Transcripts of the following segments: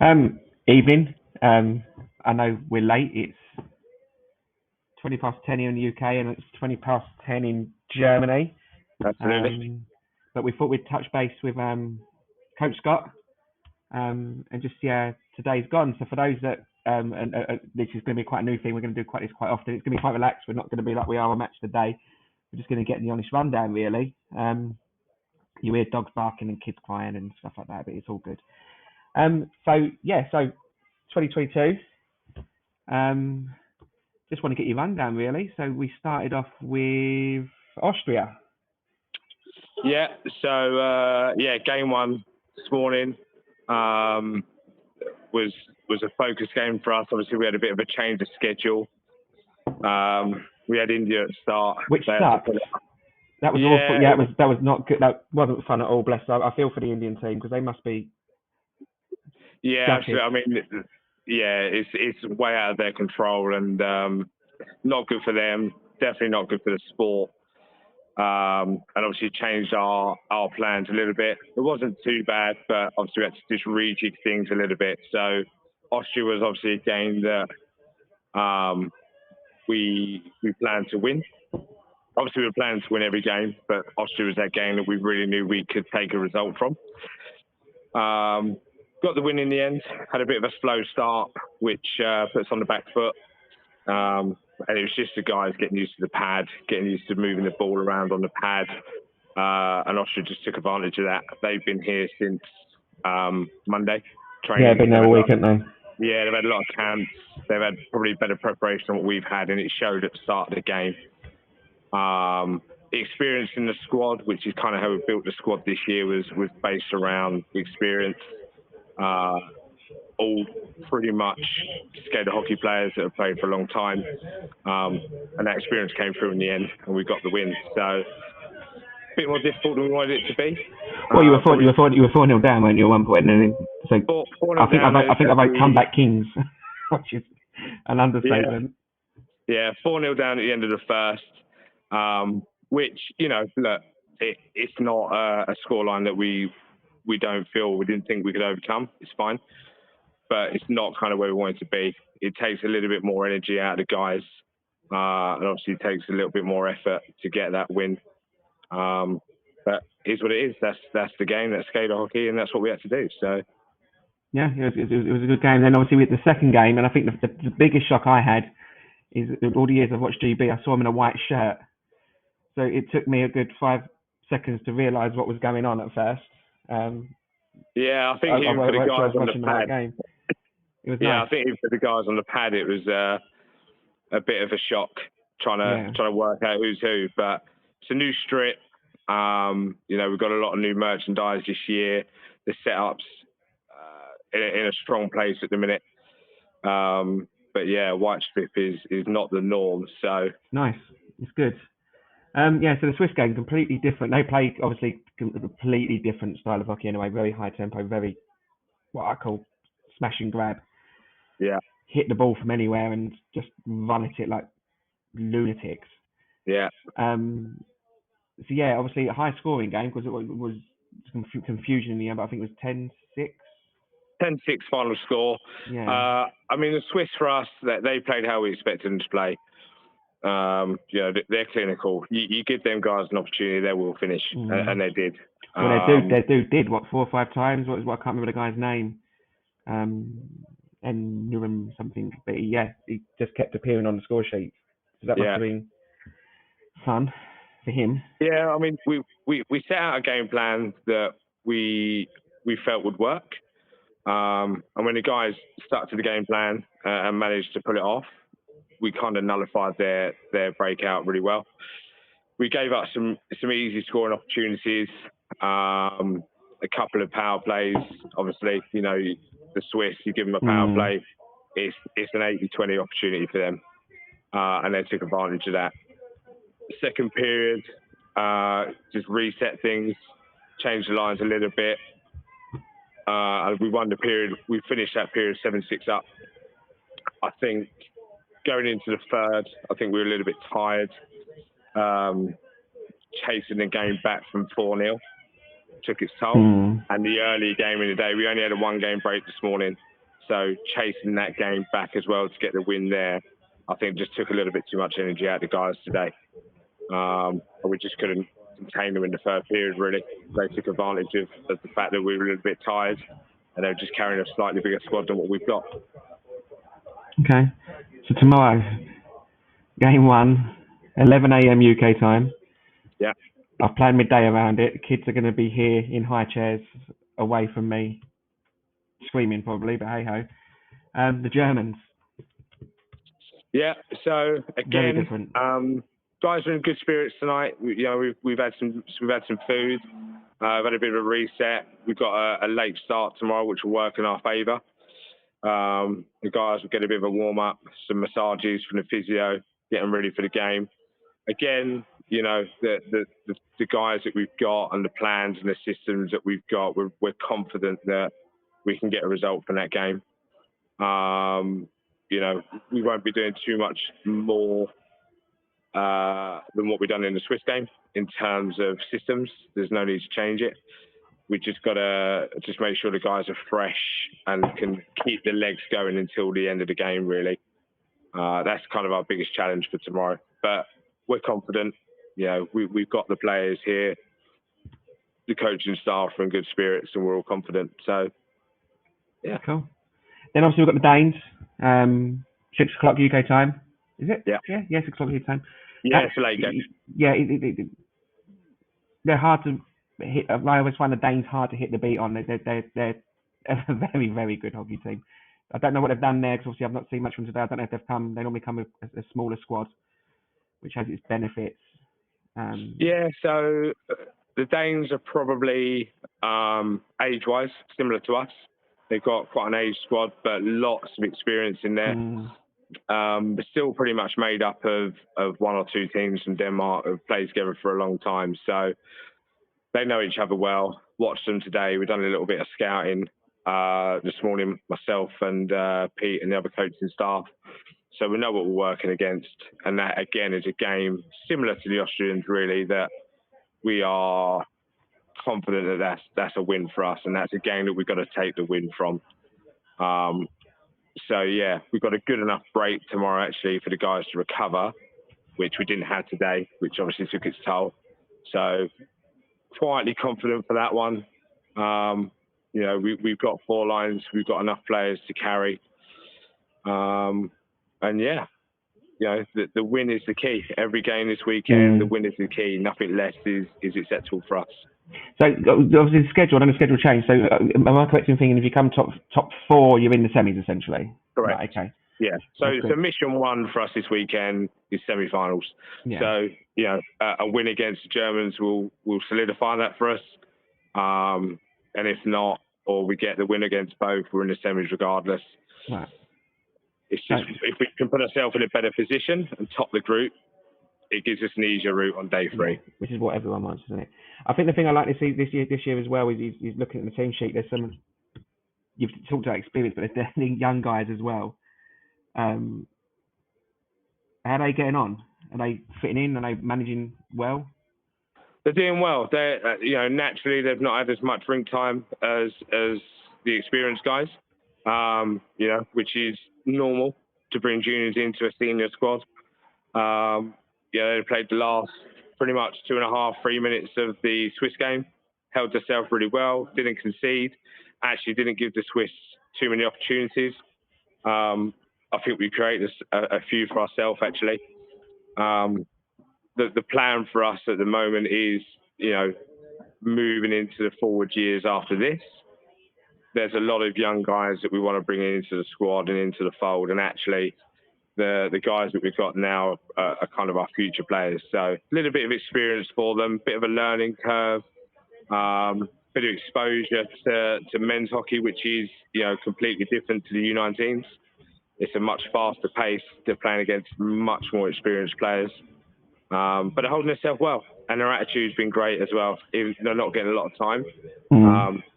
Evening. I know we're late. It's 20 past 10 here in the UK and it's 20 past 10 in Germany. Absolutely. But we thought we'd touch base with Coach Scott and just, yeah, today's gone. So for those that, this is going to be quite a new thing, we're going to do this quite often. It's going to be quite relaxed. We're not going to be like we are on Match Today. We're just going to get the honest rundown, really. You hear dogs barking and kids crying and stuff like that, but it's all good. So 2022. Just want to get your rundown, really. So we started off with Austria. Yeah. So game one this morning was a focus game for us. Obviously, we had a bit of a change of schedule. We had India at the start, which sucked. That was awful. Yeah, that was not good. That wasn't fun at all. Bless them. I feel for the Indian team because they must be. Yeah, absolutely. I mean, it's way out of their control and not good for them. Definitely not good for the sport. And obviously changed our plans a little bit. It wasn't too bad, but obviously we had to just rejig things a little bit. So Austria was obviously a game that we planned to win. Obviously we were planning to win every game, but Austria was that game that we really knew we could take a result from. Got the win in the end. Had a bit of a slow start, which put us on the back foot. And it was just the guys getting used to the pad, getting used to moving the ball around on the pad. And Austria just took advantage of that. They've been here since Monday, training. Yeah, been there all week, haven't they? Yeah, they've had a lot of camps. They've had probably better preparation than what we've had, and it showed at the start of the game. Experience in the squad, which is kind of how we built the squad this year, was based around experience. All pretty much skater hockey players that have played for a long time, and that experience came through in the end, and we got the win. So a bit more difficult than we wanted it to be. Well, you were 4-0 down, weren't you, at one point? And so 4-0 I think down. I think I've comeback kings, which is an understatement. Yeah, 4-0 down at the end of the first, which look, it's not a scoreline that we didn't think we could overcome. It's fine. But it's not kind of where we want it to be. It takes a little bit more energy out of the guys, and obviously it takes a little bit more effort to get that win. But it's what it is. That's the game. That's skater hockey, and that's what we had to do. So yeah, it was a good game. Then obviously with the second game, and I think the biggest shock I had is all the years I've watched GB, I saw him in a white shirt. So it took me a good 5 seconds to realise what was going on at first. Yeah, I think even for the guys on the pad. It was nice. I think even for the guys on the pad, it was a bit of a shock trying to work out who's who. But it's a new strip. We've got a lot of new merchandise this year. The setup's in a strong place at the minute. But yeah, white strip is not the norm. So nice. It's good. So the Swiss game completely different. They play obviously a completely different style of hockey anyway. Very high tempo, very what I call smash and grab. Yeah. Hit the ball from anywhere and just run at it like lunatics. Yeah. So yeah, obviously a high scoring game because it was some confusion in the end, but I think it was 10-6. 10-6 final score. Yeah. I mean, the Swiss for us, they played how we expected them to play. They're clinical. You give them guys an opportunity, they will finish, and they did. Well, their dude did what 4 or 5 times. What I can't remember the guy's name. And Nurum something, but he just kept appearing on the score sheet. So that must have been fun for him. Yeah, I mean, we set out a game plan that we felt would work. And when the guys stuck to the game plan and managed to pull it off, we kind of nullified their breakout really well. We gave up some easy scoring opportunities, a couple of power plays. Obviously, the Swiss, you give them a power play, it's an 80-20 opportunity for them, and they took advantage of that. Second period, just reset things, changed the lines a little bit. And we won the period. We finished that period 7-6 up. I think going into the third, I think we were a little bit tired. Chasing the game back from 4-0 took its toll. And the early game in the day, we only had a 1-game break this morning. So chasing that game back as well to get the win there, I think just took a little bit too much energy out of the guys today. We just couldn't contain them in the third period, really. They took advantage of the fact that we were a little bit tired and they were just carrying a slightly bigger squad than what we've got. Okay. So tomorrow, game 1, 11 a.m. UK time. Yeah. I've planned midday around it. Kids are going to be here in high chairs away from me, screaming probably, but hey ho. The Germans. Yeah. So Very again, different. guys are in good spirits tonight. We've had some food. We've had a bit of a reset. We've got a late start tomorrow, which will work in our favour. The guys will get a bit of a warm up, some massages from the physio, getting ready for the game. Again, the guys that we've got and the plans and the systems that we've got, we're confident that we can get a result from that game. We won't be doing too much more than what we've done in the Swiss game in terms of systems. There's no need to change it. We just got to just make sure the guys are fresh and can keep the legs going until the end of the game, really. That's kind of our biggest challenge for tomorrow. But we're confident. We've got the players here. The coaching staff are in good spirits and we're all confident. So, yeah. Cool. Then obviously we've got the Danes, 6 o'clock UK time. Is it? Yeah. Yeah, 6 o'clock UK time. Yeah, it's a late game. Yeah, they're hard to hit. I always find the Danes hard to hit the beat on. They're a very, very good hockey team. I don't know what they've done there because obviously I've not seen much from today. I don't know if they've come. They normally come with a smaller squad, which has its benefits. So the Danes are probably age-wise similar to us. They've got quite an aged squad, but lots of experience in there. But still pretty much made up of one or two teams from Denmark who've played together for a long time. So they know each other well. Watched them today. We've done a little bit of scouting this morning, myself and Pete and the other coaching staff. So we know what we're working against. And that, again, is a game similar to the Austrians, really, that we are confident that that's a win for us. And that's a game that we've got to take the win from. So, yeah, we've got a good enough break tomorrow, actually, for the guys to recover, which we didn't have today, which obviously took its toll. So, quietly confident for that one. We've got 4 lines. We've got enough players to carry. The win is the key. Every game this weekend, the win is the key. Nothing less is acceptable for us. So obviously the schedule changed. So am I correct in thinking if you come top 4, you're in the semis essentially? Correct. Right, okay. Yeah. So mission 1 for us this weekend is semi-finals. Yeah. So a win against the Germans will solidify that for us. And if not, or we get the win against both, we're in the semis regardless. Right. It's just if we can put ourselves in a better position and top the group, it gives us an easier route on day 3. Yeah, which is what everyone wants, isn't it? I think the thing I like to see this year as well is looking at the team sheet. There's some, you've talked about experience, but there's definitely young guys as well. How are they getting on? Are they fitting in? Are they managing well? They're doing well. They're naturally they've not had as much rink time as the experienced guys. Which is normal to bring juniors into a senior squad. They played the last pretty much 2.5-3 minutes of the Swiss game, held themselves really well, didn't concede, actually didn't give the Swiss too many opportunities. I think we created a few for ourselves, actually. The plan for us at the moment is, moving into the forward years after this. There's a lot of young guys that we want to bring into the squad and into the fold. And actually, the guys that we've got now are kind of our future players. So a little bit of experience for them, bit of a learning curve, bit of exposure to men's hockey, which is, completely different to the U19s. It's a much faster pace. They're playing against much more experienced players. But they're holding themselves well. And their attitude's been great as well. Even they're not getting a lot of time.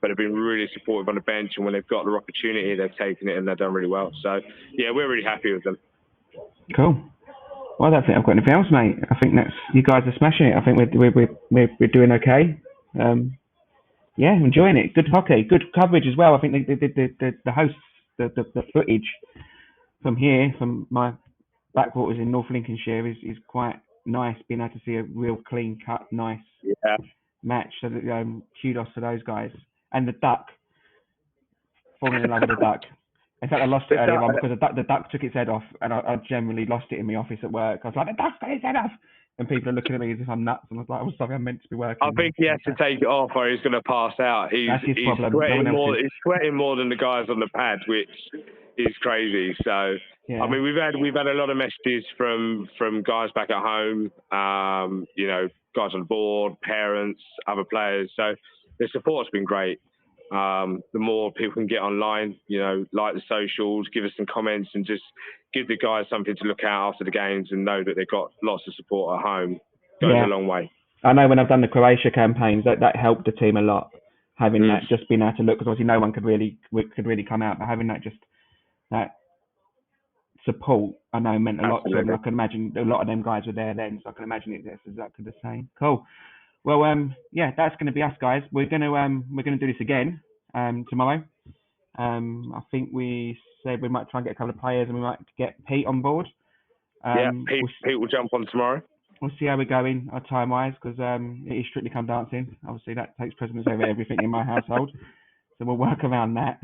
But they've been really supportive on the bench. And when they've got their opportunity, they've taken it and they've done really well. So, yeah, we're really happy with them. Cool. Well, I don't think I've got anything else, mate. I think you guys are smashing it. I think we're doing okay. Enjoying it. Good hockey, good coverage as well. I think the hosts the footage from here, from my backwaters in North Lincolnshire, is quite nice. Being able to see a real clean cut, nice Yeah. match. So kudos to those guys. And the duck, falling in love with the duck. In fact, I lost it earlier on because the duck took its head off, and I generally lost it in my office at work. I was like, the duck's got its head off, and people are looking at me as if I'm nuts. And I was like, I'm sorry, I'm meant to be working. I think he has to take it off or he's going to pass out. That's his problem. He's sweating more than the guys on the pad, which is crazy. So, yeah. I mean, we've had a lot of messages from guys back at home, you know, guys on board, parents, other players. So the support's been great. The more people can get online, you know, like the socials, give us some comments and just give the guys something to look at after the games and know that they've got lots of support at home goes a long way. I know when I've done the Croatia campaigns, that helped the team a lot. Having that, just being able to look, because obviously no one could really come out, but having that support, I know meant a lot to them. I can imagine a lot of them guys were there then, so I can imagine it's exactly the same. Cool. Well, yeah, that's going to be us, guys. We're gonna do this again tomorrow. I think we said we might try and get a couple of players, and we might get Pete on board. Pete will jump on tomorrow. We'll see how we're going time-wise, because it is Strictly Come Dancing. Obviously, that takes precedence over everything in my household, so we'll work around that.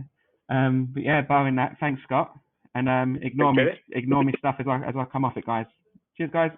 But yeah, barring that, thanks, Scott, and ignore me stuff as I come off it, guys. Cheers, guys.